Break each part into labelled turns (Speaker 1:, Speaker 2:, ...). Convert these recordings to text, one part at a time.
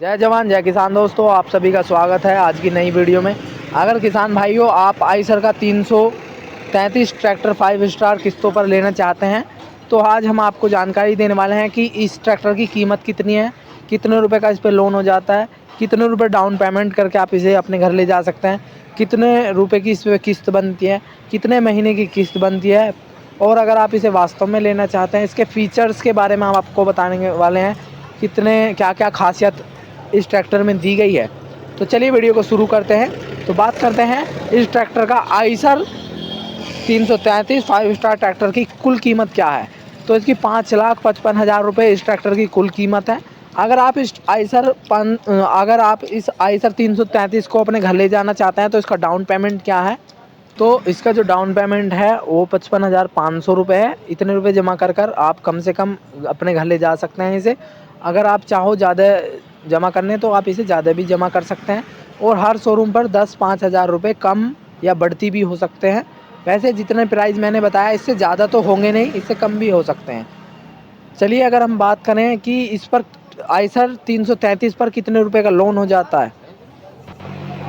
Speaker 1: जय जवान जय किसान दोस्तों, आप सभी का स्वागत है आज की नई वीडियो में। अगर किसान भाइयों आप आइसर का 333 ट्रैक्टर 5 स्टार किस्तों पर लेना चाहते हैं तो आज हम आपको जानकारी देने वाले हैं कि इस ट्रैक्टर की कीमत कितनी है, कितने रुपए का इस पर लोन हो जाता है, कितने रुपए डाउन पेमेंट करके आप इसे अपने घर ले जा सकते हैं, कितने रुपए की इस पर किस्त बनती है, कितने महीने की किस्त बनती है, और अगर आप इसे वास्तव में लेना चाहते हैं इसके फीचर्स के बारे में हम आपको बताने वाले हैं, कितने क्या क्या खासियत इस ट्रैक्टर में दी गई है। तो चलिए वीडियो को शुरू करते हैं। तो बात करते हैं इस ट्रैक्टर का आइसर 333 5 स्टार ट्रैक्टर की कुल कीमत क्या है। तो इसकी 5,55,000 रुपये इस ट्रैक्टर की कुल कीमत है। अगर आप इस आइसर 333 को अपने घर ले जाना चाहते हैं तो इसका डाउन पेमेंट क्या है। तो इसका जो डाउन पेमेंट है वो 55,500 रुपये है। इतने रुपए जमा कर आप कम से कम अपने घर ले जा सकते हैं इसे। अगर आप चाहो ज़्यादा जमा करने तो आप इसे ज़्यादा भी जमा कर सकते हैं, और हर शोरूम पर 10-5 हज़ार रुपये कम या बढ़ती भी हो सकते हैं। वैसे जितने प्राइस मैंने बताया इससे ज़्यादा तो होंगे नहीं, इससे कम भी हो सकते हैं। चलिए अगर हम बात करें कि इस पर आइसर 333 पर कितने रुपए का लोन हो जाता है।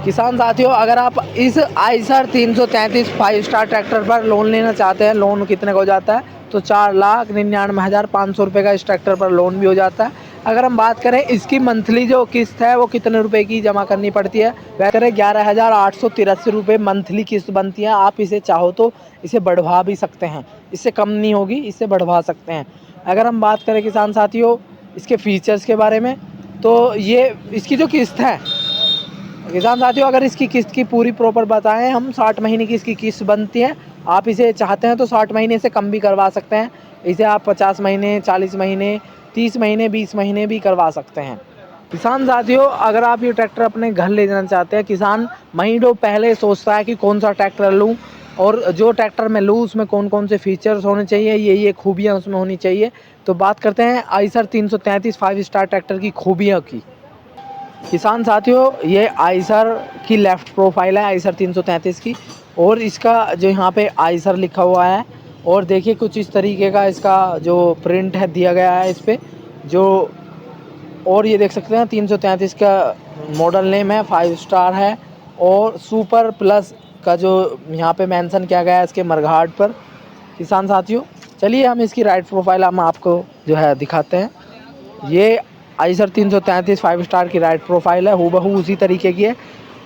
Speaker 1: किसान साथियों, अगर आप इस आइसर 333 5 स्टार ट्रैक्टर पर लोन लेना चाहते हैं, लोन कितने का हो जाता है तो 4,99,500 रुपये का इस ट्रैक्टर पर लोन भी हो जाता है। अगर हम बात करें इसकी मंथली जो किस्त है वो कितने रुपए की जमा करनी पड़ती है, वह करें 11,883 रुपये मंथली किस्त बनती है। आप इसे चाहो तो इसे बढ़वा भी सकते हैं, इससे कम नहीं होगी, इससे बढ़वा सकते हैं। अगर हम बात करें किसान साथियों इसके फीचर्स के बारे में, तो ये इसकी जो किस्त है किसान साथियों, अगर इसकी किस्त की पूरी प्रॉपर बताएं हम, 60 महीने की इसकी किस्त बनती है। आप इसे चाहते हैं तो 60 महीने से कम भी करवा सकते हैं, इसे आप 50 महीने 40 महीने 30 महीने 20 महीने भी करवा सकते हैं। किसान साथियों, अगर आप ये ट्रैक्टर अपने घर ले जाना चाहते हैं, किसान महीनों पहले सोचता है कि कौन सा ट्रैक्टर लूँ और जो ट्रैक्टर मैं लूँ उसमें कौन कौन से फीचर्स होने चाहिए, ये खूबियाँ उसमें होनी चाहिए। तो बात करते हैं आइसर 333 5 स्टार ट्रैक्टर की खूबियों की। किसान साथियों, ये आइसर की लेफ़्ट प्रोफाइल है आइसर 333 की, और इसका जो यहाँ पे आइसर लिखा हुआ है, और देखिए कुछ इस तरीके का इसका जो प्रिंट है दिया गया है इस पर जो, और ये देख सकते हैं 333 का मॉडल नेम है, 5 स्टार है, और सुपर प्लस का जो यहाँ पे मेंशन किया गया है इसके मरघाट पर। किसान साथियों, चलिए हम इसकी राइट प्रोफाइल हम आपको जो है दिखाते हैं। ये आइसर 333 5 स्टार की राइट प्रोफाइल है, हूबहू उसी तरीके की है,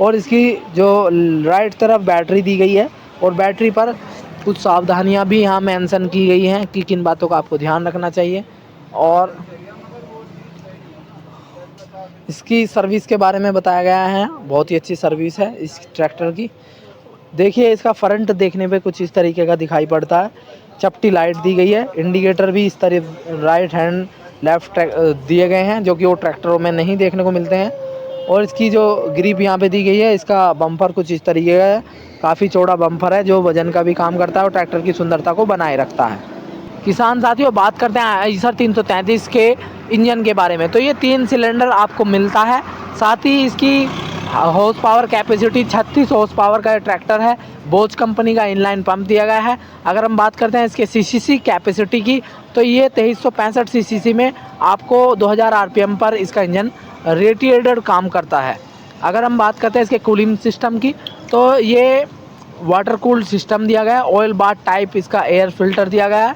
Speaker 1: और इसकी जो राइट तरफ बैटरी दी गई है, और बैटरी पर कुछ सावधानियां भी यहाँ मेंशन की गई हैं कि किन बातों का आपको ध्यान रखना चाहिए। और इसकी सर्विस के बारे में बताया गया है, बहुत ही अच्छी सर्विस है इस ट्रैक्टर की। देखिए इसका फ्रंट देखने पे कुछ इस तरीके का दिखाई पड़ता है, चपटी लाइट दी गई है, इंडिकेटर भी इस तरह राइट हैंड लेफ्ट दिए गए हैं जो कि वो ट्रैक्टरों में नहीं देखने को मिलते हैं। और इसकी जो ग्रिप यहाँ पे दी गई है, इसका बम्पर कुछ इस तरीके का है, काफ़ी चौड़ा बम्पर है जो वजन का भी काम करता है और ट्रैक्टर की सुंदरता को बनाए रखता है। किसान साथियों, बात करते हैं आइसर 333 के इंजन के बारे में। तो ये 3 सिलेंडर आपको मिलता है, साथ ही इसकी horse power capacity 36 horse power का ट्रैक्टर है। बोच कंपनी का इनलाइन पंप दिया गया है। अगर हम बात करते हैं इसके सीसीसी कैपेसिटी की, तो ये 2365 सीसीसी में आपको 2000 आरपीएम पर इसका इंजन रेडिएटेड काम करता है। अगर हम बात करते हैं इसके कूलिंग सिस्टम की, तो ये वाटर कूल्ड सिस्टम दिया गया है, ऑयल बाथ टाइप इसका एयर फिल्टर दिया गया है।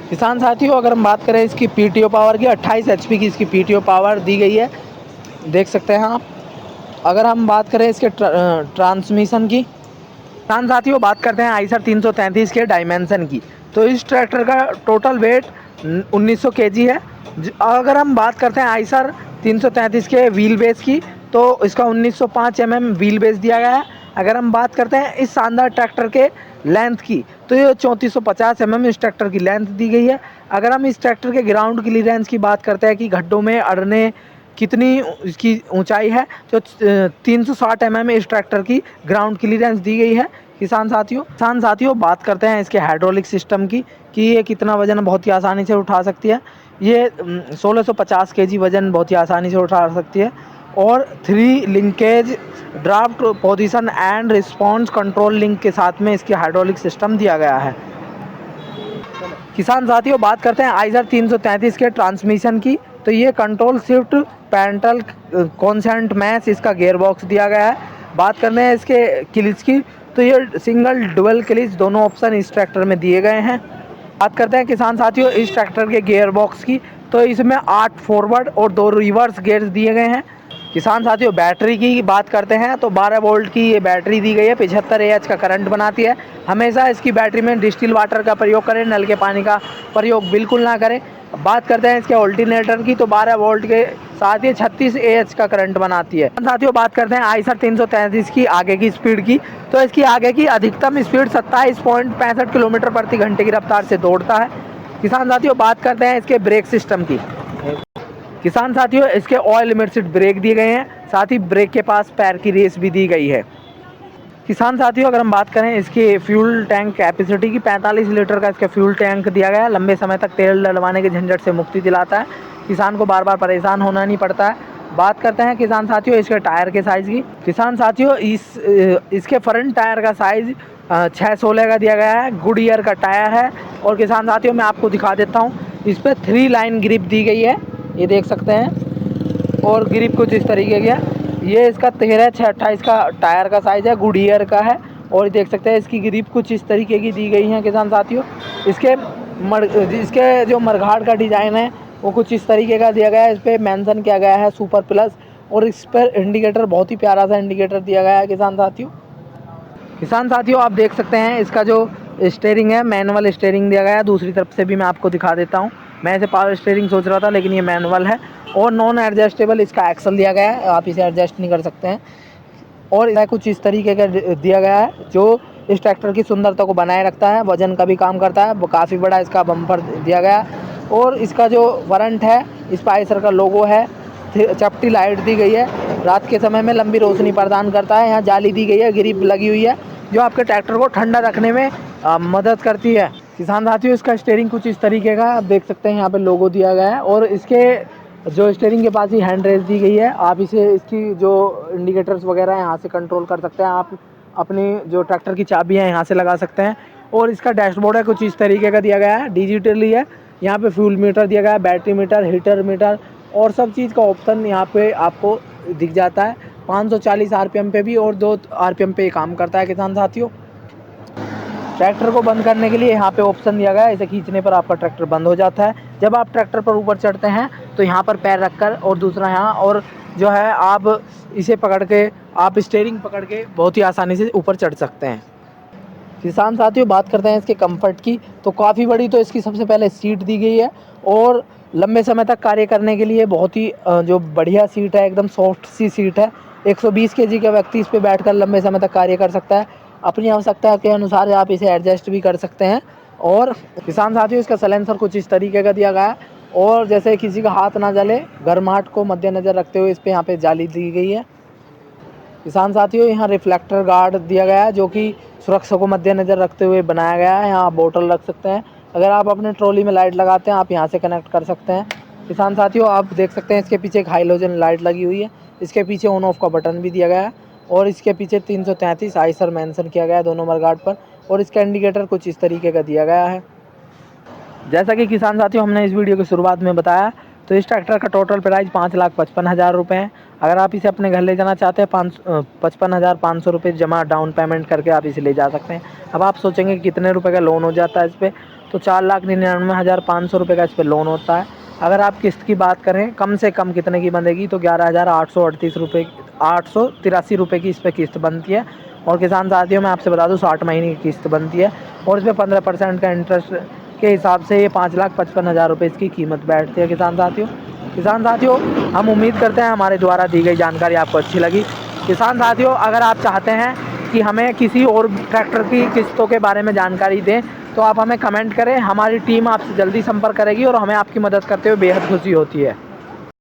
Speaker 1: किसान साथियों, अगर हम बात करें इसकी पीटीओ पावर की, 28 एचपी की इसकी पीटीओ पावर दी गई है, देख सकते हैं आप। अगर हम बात करें इसके ट्रांसमिशन की, किसान साथियों बात करते हैं आइसर 333 के डायमेंशन की। तो इस ट्रैक्टर का टोटल वेट 1900 केजी है। अगर हम बात करते हैं आइसर 333 के व्हील बेस की, तो इसका 1905 व्हील बेस दिया गया है। अगर हम बात करते हैं इस शानदार ट्रैक्टर के लेंथ की, तो ये 3450 इस ट्रैक्टर की लेंथ दी गई है। अगर हम इस ट्रैक्टर के ग्राउंड क्लियरेंस की बात करते हैं कि गड्ढों में अड़ने कितनी इसकी ऊंचाई है, तो 360 इस ट्रैक्टर की ग्राउंड क्लियरेंस दी गई है। किसान साथियों बात करते हैं इसके हाइड्रोलिक सिस्टम की कि ये कितना वजन बहुत ही आसानी से उठा सकती है। ये 1650 केजी वजन बहुत ही आसानी से उठा सकती है, और 3 linkage draft position and response control link के साथ में इसकी हाइड्रोलिक सिस्टम दिया गया है। किसान साथियों बात करते हैं आइसर 333 के ट्रांसमिशन की। तो ये control shift parental consent match इसका गियर बॉक्स दिया गया है। बात करते हैं इसके क्लिच की, तो ये सिंगल डुअल क्लिच दोनों ऑप्शन इस ट्रैक्टर में दिए गए हैं। बात करते हैं किसान साथियों इस ट्रैक्टर के गियर बॉक्स की, तो इसमें 8 फॉरवर्ड और 2 रिवर्स गियर्स दिए गए हैं। किसान साथियों बैटरी की बात करते हैं तो 12 वोल्ट की ये बैटरी दी गई है, 75 AH का करंट बनाती है। हमेशा इसकी बैटरी में डिस्टिल वाटर का प्रयोग करें, नल के पानी का प्रयोग बिल्कुल ना करें। बात करते हैं इसके ऑल्टरनेटर की, तो 12 वोल्ट के साथ ही 36 AH का करंट बनाती है। साथियों बात करते हैं आइसर 333 की आगे की स्पीड की, तो इसकी आगे की अधिकतम स्पीड 27.65 किलोमीटर प्रति घंटे की रफ्तार से दौड़ता है। किसान साथियों बात करते हैं इसके ब्रेक सिस्टम की। किसान साथियों इसके ऑयल इमर्सिड ब्रेक दिए गए हैं, साथ ही ब्रेक के पास पैर की रेस भी दी गई है। किसान साथियों अगर हम बात करें इसके फ्यूल टैंक कैपेसिटी की, 45 लीटर का इसका फ्यूल टैंक दिया गया है। लंबे समय तक तेल डलवाने के झंझट से मुक्ति दिलाता है, किसान को बार बार परेशान होना नहीं पड़ता है। बात करते हैं किसान साथियों इसके टायर के साइज़ की। किसान साथियों इसके फ्रंट टायर का साइज़ 6/16 का दिया गया है, गुड ईयर का टायर है। और किसान साथियों मैं आपको दिखा देता हूँ, इस पर 3 लाइन ग्रिप दी गई है, ये देख सकते हैं। और ग्रिप कुछ इस तरीके की है। ये इसका 13/6/28 का टायर का साइज़ है, गुड ईयर का है। और देख सकते हैं इसकी ग्रिप कुछ इस तरीके की दी गई है किसान साथियों। इसके जो मरघाट का डिज़ाइन है वो कुछ इस तरीके का दिया गया है, इस पर मेंशन किया गया है सुपर प्लस। और इस पर इंडिकेटर बहुत ही प्यारा सा इंडिकेटर दिया गया है किसान साथियों। किसान साथियों आप देख सकते हैं इसका जो स्टीयरिंग है मैनुअल स्टीयरिंग दिया गया है। दूसरी तरफ से भी मैं आपको दिखा देता हूँ, मैं इसे पावर स्टीयरिंग सोच रहा था लेकिन ये मैनुअल है। और नॉन एडजस्टेबल इसका एक्सल दिया गया है, आप इसे एडजस्ट नहीं कर सकते हैं। और यह कुछ इस तरीके का दिया गया है जो इस ट्रैक्टर की सुंदरता को बनाए रखता है, वजन का भी काम करता है। वो काफ़ी बड़ा इसका बम्पर दिया गया है। और इसका जो वारंट है इस पर आइसर का लोगो है, चपटी लाइट दी गई है, रात के समय में लंबी रोशनी प्रदान करता है। यहाँ जाली दी गई है, ग्रिप लगी हुई है जो आपके ट्रैक्टर को ठंडा रखने में मदद करती है। किसान साथियों इसका स्टीयरिंग कुछ इस तरीके का आप देख सकते हैं, यहाँ पे लोगो दिया गया है। और इसके जो स्टीयरिंग के पास ही हैंड रेस्ट दी गई है, आप इसे इसकी जो इंडिकेटर्स वगैरह हैं यहाँ से कंट्रोल कर सकते हैं। आप अपनी जो ट्रैक्टर की चाबी है यहाँ से लगा सकते हैं। और इसका डैशबोर्ड है कुछ इस तरीके का दिया गया है, डिजिटली है। यहाँ पे फ्यूल मीटर दिया गया है, बैटरी मीटर, हीटर मीटर और सब चीज़ का ऑप्शन यहाँ पे आपको दिख जाता है। 540 RPM पे भी और 2 RPM पे काम करता है किसान साथियों। ट्रैक्टर को बंद करने के लिए यहाँ पे ऑप्शन दिया गया है, इसे खींचने पर आपका ट्रैक्टर बंद हो जाता है। जब आप ट्रैक्टर पर ऊपर चढ़ते हैं तो यहाँ पर पैर रखकर और दूसरा यहाँ, और जो है आप इसे पकड़ के आप स्टीयरिंग पकड़ के बहुत ही आसानी से ऊपर चढ़ सकते हैं। किसान साथियों बात करते हैं इसके कंफर्ट की, तो काफ़ी बड़ी तो इसकी सबसे पहले सीट दी गई है। और लंबे समय तक कार्य करने के लिए बहुत ही जो बढ़िया सीट है, एकदम सॉफ्ट सी सीट है। 120 kg का व्यक्ति इस पर बैठकर लंबे समय तक कार्य कर सकता है। अपनी आवश्यकता के अनुसार आप इसे एडजस्ट भी कर सकते हैं। और किसान साथियों इसका साइलेंसर कुछ इस तरीके का दिया गया है। और जैसे किसी का हाथ ना जले, गर्माहट को मद्देनज़र रखते हुए इस पर यहाँ पे जाली दी गई है। किसान साथियों यहाँ रिफ्लेक्टर गार्ड दिया गया है जो कि सुरक्षा को मद्देनज़र रखते हुए बनाया गया है। यहाँ आप बोतल रख सकते हैं, अगर आप अपने ट्रॉली में लाइट लगाते हैं आप यहाँ से कनेक्ट कर सकते हैं। किसान साथियों आप देख सकते हैं इसके पीछे एक हाइलोजन लाइट लगी हुई है, इसके पीछे ऑन ऑफ का बटन भी दिया गया है। और इसके पीछे 333 आइसर मेंशन किया गया है दोनों मरगार्ड पर। और इसका इंडिकेटर कुछ इस तरीके का दिया गया है। जैसा कि किसान साथियों हमने इस वीडियो की शुरुआत में बताया, तो इस ट्रैक्टर का टोटल प्राइस 5,55,000 रुपये है। अगर आप इसे अपने घर ले जाना चाहते हैं 55,500 रुपये जमा डाउन पेमेंट करके आप इसे ले जा सकते हैं। अब आप सोचेंगे कि कितने रुपए का लोन हो जाता है इस पर, तो 4,99,500 रुपये का इस पर लोन होता है। अगर आप किस्त की बात करें कम से कम कितने की बनेगी, तो 11,838 रुपये 883 रुपये की इस पर किस्त बनती है। और किसान साथियों मैं आपसे बता दूं 60 महीने की किस्त बनती है। और इस पर 15% का इंटरेस्ट के हिसाब से ये 5,55,000 रुपये इसकी कीमत बैठती है। किसान साथियों हम उम्मीद करते हैं हमारे द्वारा दी गई जानकारी आपको अच्छी लगी। किसान साथियों अगर आप चाहते हैं कि हमें किसी और ट्रैक्टर की किस्तों के बारे में जानकारी दें तो आप हमें कमेंट करें, हमारी टीम आपसे जल्दी संपर्क करेगी और हमें आपकी मदद करते हुए बेहद खुशी होती है।